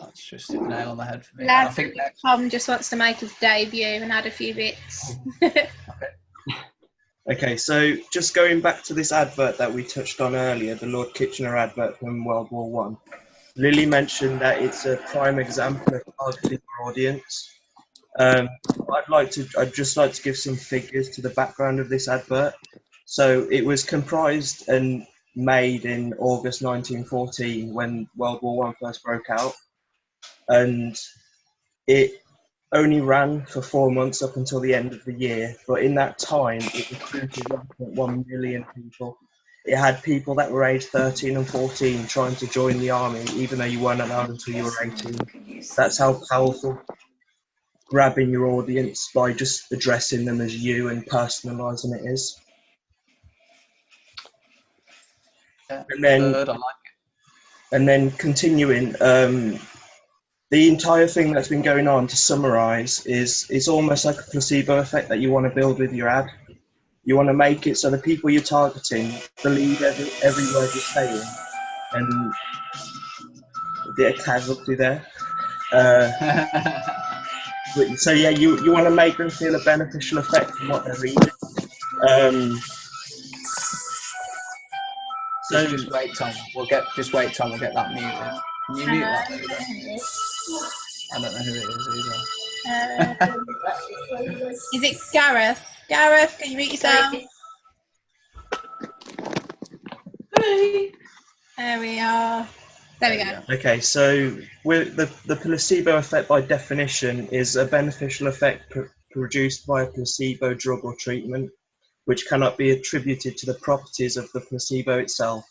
That's just a nail on the head for me. I think Tom just wants to make his debut and add a few bits. Okay, so just going back to this advert that we touched on earlier, the Lord Kitchener advert from World War One. Lily mentioned that it's a prime example of targeting our audience. I'd just like to give some figures to the background of this advert. So it was comprised and made in August 1914 when World War One first broke out, and it only ran for 4 months up until the end of the year. But in that time, it recruited 1.1 million people. it had people that were aged 13 and 14 trying to join the army, even though you weren't allowed until you were 18. That's how powerful grabbing your audience by just addressing them as you and personalising it is. Yeah, And then, good, I like and then continuing, the entire thing that's been going on, to summarise, is it's almost like a placebo effect that you want to build with your ad. You want to make it so the people you're targeting believe every word you're saying. And a bit of casualty there. So yeah, you want to make them feel a beneficial effect from what they're reading. So just wait, Tom. Just wait, Tom. We'll get that muted. Can you mute that? I don't know who it is either. Is it Gareth? Gareth, can you mute yourself? Hey. There we are. There we go. Okay, so with the placebo effect, by definition, is a beneficial effect produced by a placebo drug or treatment, which cannot be attributed to the properties of the placebo itself,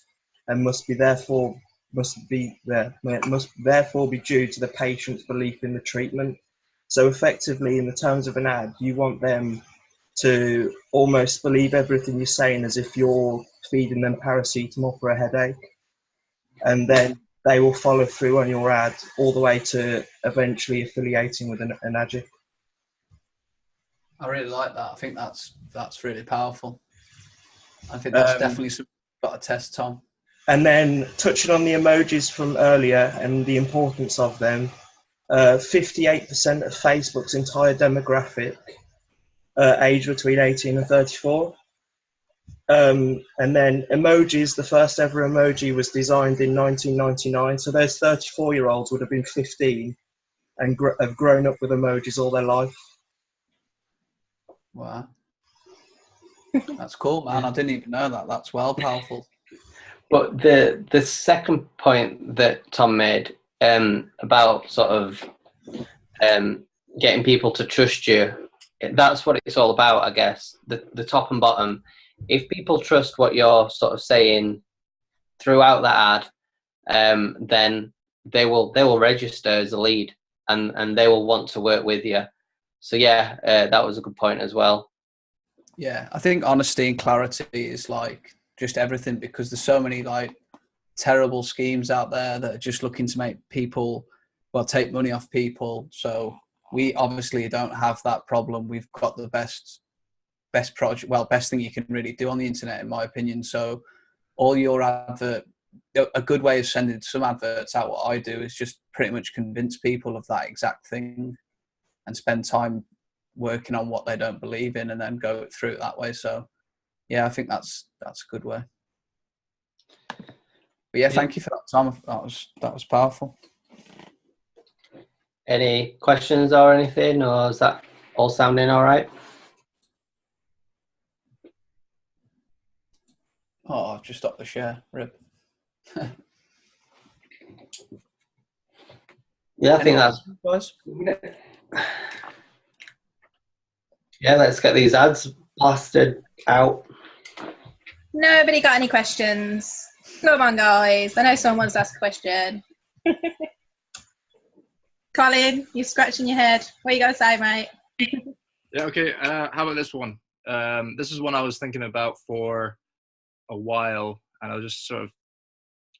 and must therefore be due to the patient's belief in the treatment. So effectively, in the terms of an ad, you want them to almost believe everything you're saying as if you're feeding them paracetamol for a headache, and then they will follow through on your ad all the way to eventually affiliating with an addict. I really like that. I think that's really powerful. I think that's definitely something you've got to test, Tom. And then touching on the emojis from earlier and the importance of them, 58% of Facebook's entire demographic age between 18 and 34. And then emojis, the first ever emoji was designed in 1999. So those 34-year-olds would have been 15 and have grown up with emojis all their life. Wow. That's cool, man. I didn't even know that. That's well powerful. But the second point that Tom made about sort of getting people to trust you, that's what it's all about, I guess. The top and bottom. If people trust what you're sort of saying throughout that ad, then they will register as a lead and they will want to work with you. So yeah, that was a good point as well. Yeah, I think honesty and clarity is like just everything, because there's so many like terrible schemes out there that are just looking to make people, well, take money off people. So we obviously don't have that problem. We've got the best project, well, best thing you can really do on the internet, in my opinion. So all your advert, a good way of sending some adverts out, what I do is just pretty much convince people of that exact thing and spend time working on what they don't believe in and then go through it that way. So yeah, I think that's a good way. But yeah, thank you for that, Tom. That was powerful. Any questions or anything, or is that all sounding all right? Oh, I've just stopped the share. Rip. Yeah, I think that's guys. Yeah, let's get these ads blasted out. Nobody got any questions? Come on, guys. I know someone wants to ask a question. Colin, you're scratching your head. What you got to say, mate? Yeah, okay. How about this one? This is one I was thinking about for a while, and I was just sort of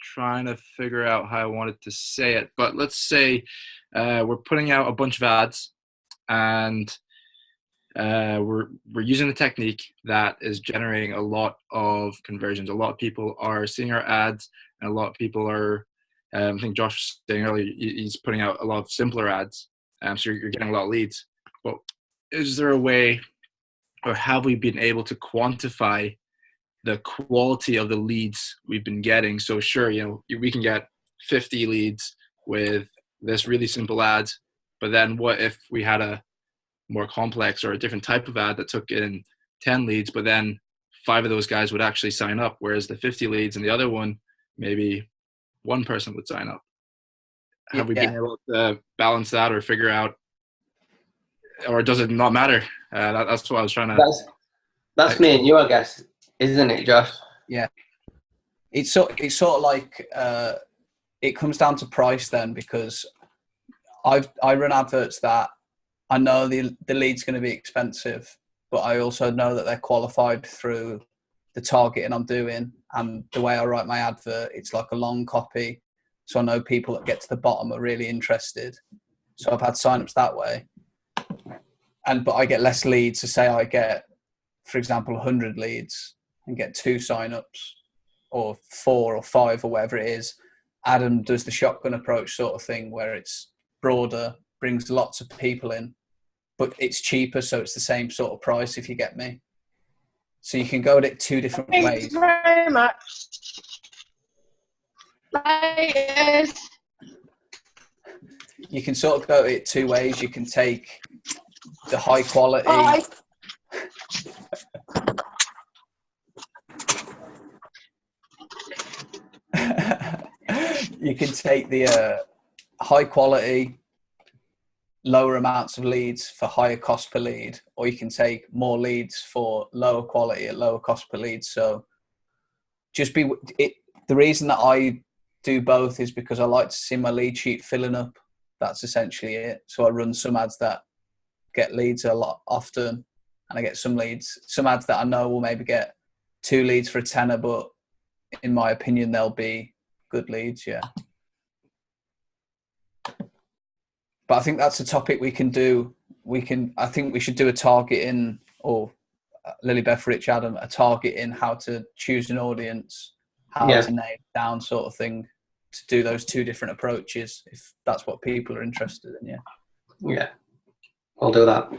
trying to figure out how I wanted to say it. But let's say we're putting out a bunch of ads, and we're using a technique that is generating a lot of conversions. A lot of people are seeing our ads, and a lot of people are, I think Josh was saying earlier, he's putting out a lot of simpler ads, so you're getting a lot of leads. But is there a way, or have we been able to quantify the quality of the leads we've been getting? So sure, we can get 50 leads with this really simple ad, but then what if we had a more complex or a different type of ad that took in 10 leads, but then 5 of those guys would actually sign up, whereas the 50 leads and the other one, maybe 1 person would sign up? Have we been able to balance that or figure out, or does it not matter? That's what I was trying to... That's me and you, I guess, isn't it, Josh? Yeah. it's sort of like it comes down to price then, because I run adverts that I know the lead's going to be expensive, but I also know that they're qualified through the targeting I'm doing and the way I write my advert. It's like a long copy, so I know people that get to the bottom are really interested. So I've had signups that way, but I get less leads. So say I get, for example, 100 leads and get 2 signups, or 4 or 5 or whatever it is. Adam does the shotgun approach sort of thing, where it's broader, brings lots of people in, but it's cheaper, so it's the same sort of price, if you get me. So you can go at it 2 different ways. Thanks very much. Bye. You can sort of go at it 2 ways. You can take the high quality. Bye. You can take the high quality, lower amounts of leads for higher cost per lead, or you can take more leads for lower quality at lower cost per lead. So the reason that I do both is because I like to see my lead sheet filling up. That's essentially it. So I run some ads that get leads a lot often, and I get some ads that I know will maybe get 2 leads for a tenner, but in my opinion, they'll be good leads. Yeah. But I think that's a topic we can do. I think we should do a targeting, or Lilybeth, Rich, Adam, a targeting how to choose an audience, how to nail it down sort of thing, to do those 2 different approaches, if that's what people are interested in. Yeah. Yeah, I'll do that.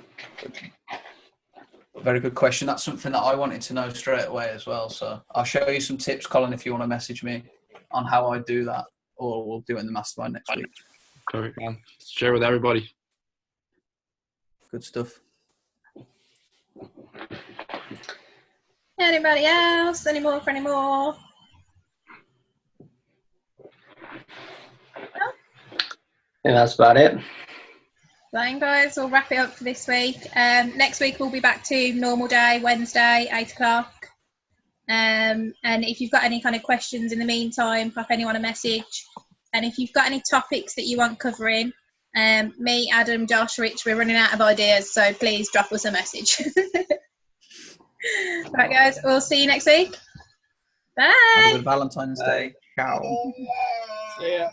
Very good question. That's something that I wanted to know straight away as well. So I'll show you some tips, Colin, if you want to message me on how I do that, or we'll do it in the mastermind next week. Perfect, man. Share with everybody. Good stuff. Anybody else? Any more? I think that's about it. Fine, guys, we'll wrap it up for this week. Next week we'll be back to normal day, Wednesday, 8 o'clock. And if you've got any kind of questions in the meantime, pop anyone a message. And if you've got any topics that you want covering, me, Adam, Josh, Rich, we're running out of ideas, so please drop us a message. Right, guys, we'll see you next week. Bye. Have a good Valentine's Day. Ciao. See ya.